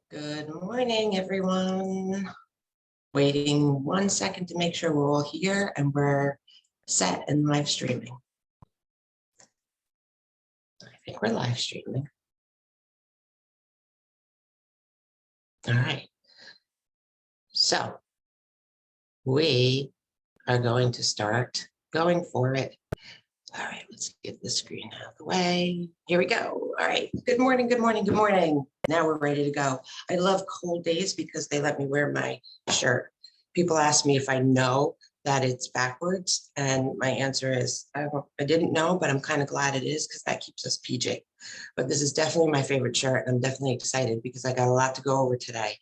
Good morning, everyone. Waiting 1 second to make sure we're all here and we're set and live streaming. I think we're live streaming. All right. So we are going to start going for it. All right, let's get the screen out of the way. Here we go. All right. Good morning, good morning, good morning. Now we're ready to go. I love cold days because they let me wear my shirt. People ask me if I know that it's backwards, and my answer is I didn't know, but I'm kind of glad it is because that keeps us PG. But this is definitely my favorite shirt. I'm definitely excited because I got a lot to go over today.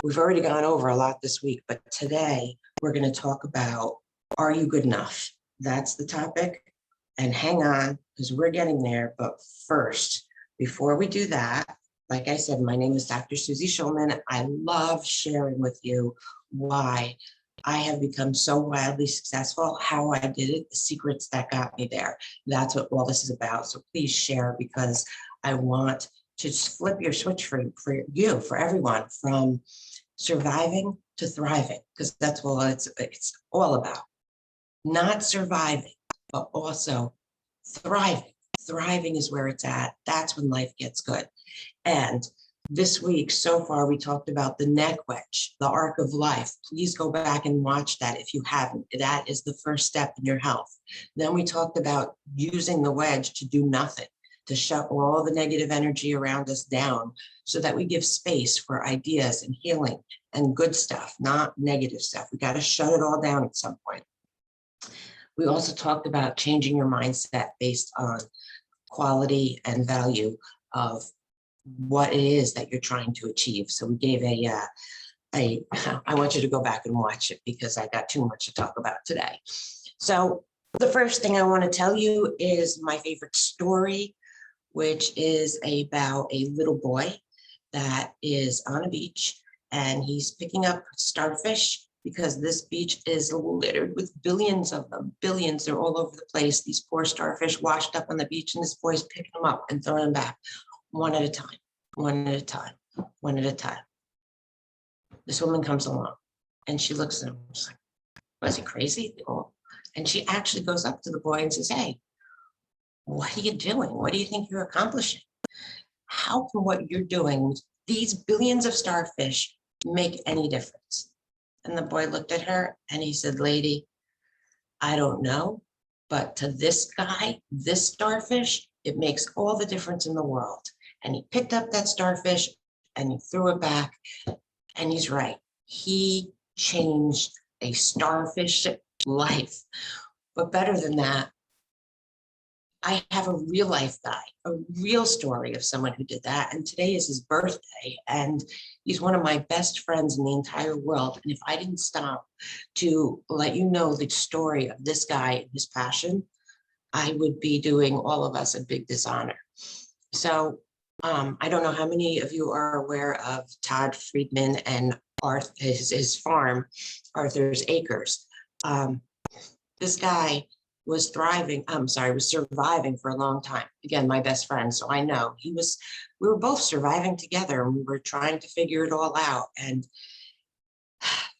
We've already gone over a lot this week, but today we're going to talk about, are you good enough? That's the topic. And hang on, because we're getting there. But first, before we do that, like I said, my name is Dr. Suzi Schulman. I love sharing with you why I have become so wildly successful, how I did it, the secrets that got me there. That's what all this is about. So please share, because I want to just flip your switch for you, for everyone, from surviving to thriving, because that's what it's all about. Not surviving, but also thriving. Thriving is where it's at. That's when life gets good. And this week, so far, we talked about the neck wedge, the arc of life. Please go back and watch that if you haven't. That is the first step in your health. Then we talked about using the wedge to do nothing, to shut all the negative energy around us down so that we give space for ideas and healing and good stuff, not negative stuff. We got to shut it all down at some point. We also talked about changing your mindset based on quality and value of what it is that you're trying to achieve. So we gave I want you to go back and watch it because I got too much to talk about today. So the first thing I want to tell you is my favorite story, which is about a little boy that is on a beach and he's picking up starfish, because this beach is littered with billions of them. Billions, they're all over the place. These poor starfish washed up on the beach, and this boy's picking them up and throwing them back one at a time, one at a time, one at a time. This woman comes along and she looks at him. She's like, was he crazy? And she actually goes up to the boy and says, hey, what are you doing? What do you think you're accomplishing? How can what you're doing with these billions of starfish make any difference? And the boy looked at her and he said, lady, I don't know, but to this guy, this starfish, it makes all the difference in the world. And he picked up that starfish and he threw it back. And he's right. He changed a starfish life. But better than that, I have a real life guy, a real story of someone who did that. And today is his birthday. And he's one of my best friends in the entire world. And if I didn't stop to let you know the story of this guy and his passion, I would be doing all of us a big dishonor. So I don't know how many of you are aware of Todd Friedman and his farm, Arthur's Acres. This guy was surviving for a long time. Again, my best friend, so I know we were both surviving together and we were trying to figure it all out. And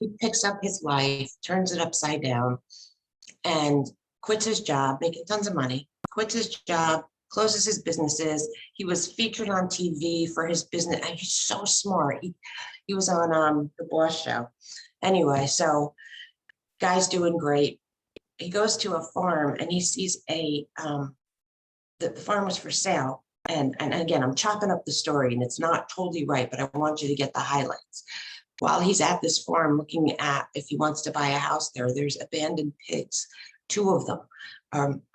he picks up his life, turns it upside down, and quits his job, making tons of money, quits his job, closes his businesses. He was featured on TV for his business. And he's so smart. He was on the Boss Show. Anyway, so guy's doing great. He goes to a farm and he sees the farm was for sale. And again, I'm chopping up the story and it's not totally right, but I want you to get the highlights. While he's at this farm looking at if he wants to buy a house there's abandoned pigs, 2 of them.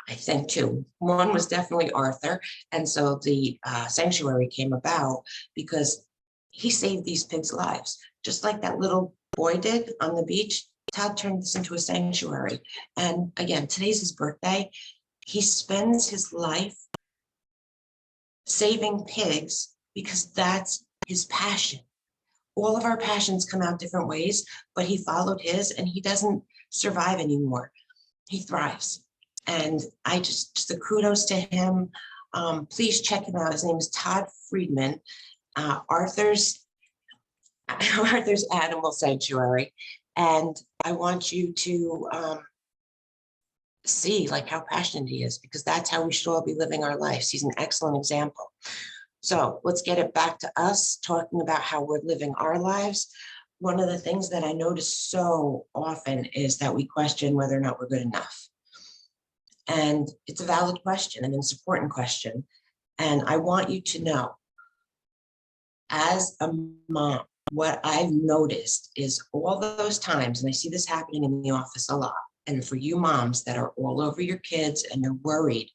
I think 2. One was definitely Arthur. And so the sanctuary came about because he saved these pigs' lives, just like that little boy did on the beach. Todd turned this into a sanctuary. And again, today's his birthday. He spends his life saving pigs because that's his passion. All of our passions come out different ways, but he followed his and he doesn't survive anymore. He thrives. And I just the kudos to him. Please check him out. His name is Todd Friedman. Arthur's Arthur's Animal Sanctuary, and I want you to see like how passionate he is, because that's how we should all be living our lives. He's an excellent example. So let's get it back to us, talking about how we're living our lives. One of the things that I notice so often is that we question whether or not we're good enough. And it's a valid question, and it's an important question. And I want you to know, as a mom, what I've noticed is all those times, and I see this happening in the office a lot, and for you moms that are all over your kids and you're worried,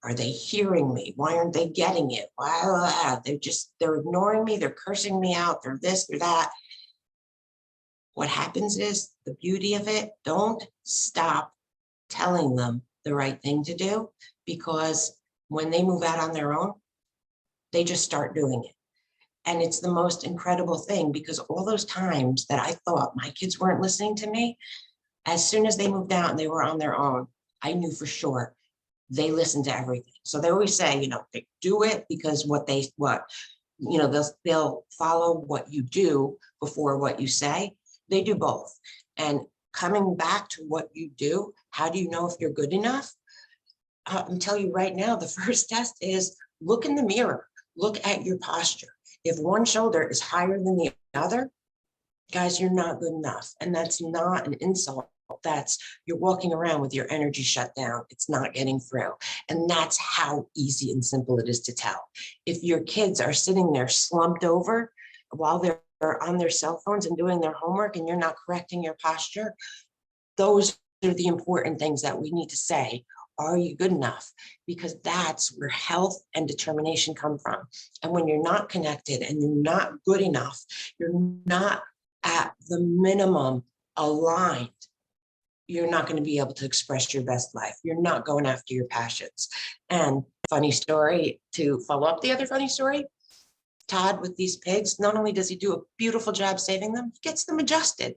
are they hearing me? Why aren't they getting it? Why? They're ignoring me. They're cursing me out. They're this, they're that. What happens is, the beauty of it, don't stop telling them the right thing to do, because when they move out on their own, they just start doing it. And it's the most incredible thing, because all those times that I thought my kids weren't listening to me, as soon as they moved out and they were on their own, I knew for sure they listened to everything. So they always say, they do it because they'll follow what you do before what you say. They do both. And coming back to what you do, how do you know if you're good enough? I'm telling you right now, the first test is look in the mirror, look at your posture. If one shoulder is higher than the other, guys, you're not good enough. And that's not an insult. That's you're walking around with your energy shut down. It's not getting through. And that's how easy and simple it is to tell. If your kids are sitting there slumped over while they're on their cell phones and doing their homework, and you're not correcting your posture, those are the important things that we need to say. Are you good enough? Because that's where health and determination come from. And when you're not connected and you're not good enough, you're not at the minimum aligned, you're not going to be able to express your best life. You're not going after your passions. And funny story, to follow up the other funny story, Todd with these pigs, not only does he do a beautiful job saving them, he gets them adjusted.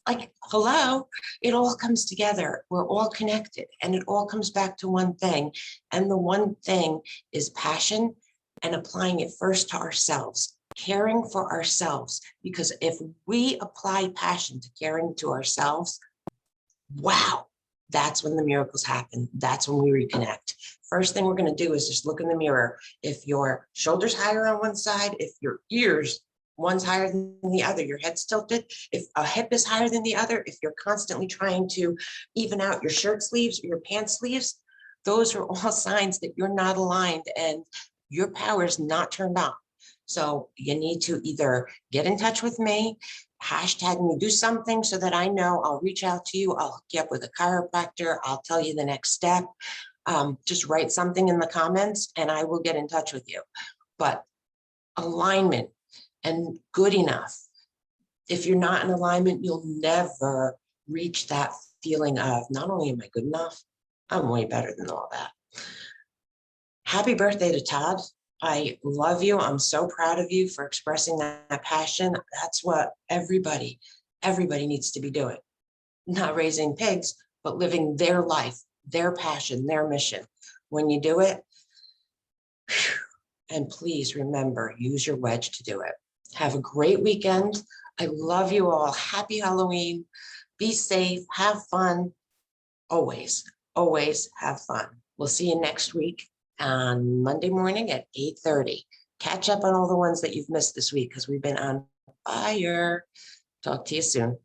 Like, hello, it all comes together. We're all connected, and it all comes back to one thing. And the one thing is passion, and applying it first to ourselves, caring for ourselves. Because if we apply passion to caring to ourselves, wow, that's when the miracles happen. That's when we reconnect. First thing we're going to do is just look in the mirror. If your shoulder's higher on one side, if your ears, one's higher than the other, your head's tilted, if a hip is higher than the other, if you're constantly trying to even out your shirt sleeves or your pants sleeves, those are all signs that you're not aligned and your power is not turned on. So you need to either get in touch with me, hashtag me, do something so that I know. I'll reach out to you. I'll hook you up with a chiropractor. I'll tell you the next step. Just write something in the comments and I will get in touch with you. But alignment and good enough. If you're not in alignment, you'll never reach that feeling of not only am I good enough, I'm way better than all that. Happy birthday to Todd. I love you. I'm so proud of you for expressing that passion. That's what everybody needs to be doing. Not raising pigs, but living their life, their passion, their mission. When you do it, and please remember, use your wedge to do it. Have a great weekend. I love you all. Happy Halloween. Be safe. Have fun. Always, always have fun. We'll see you next week on Monday morning at 8:30. Catch up on all the ones that you've missed this week because we've been on fire. Talk to you soon.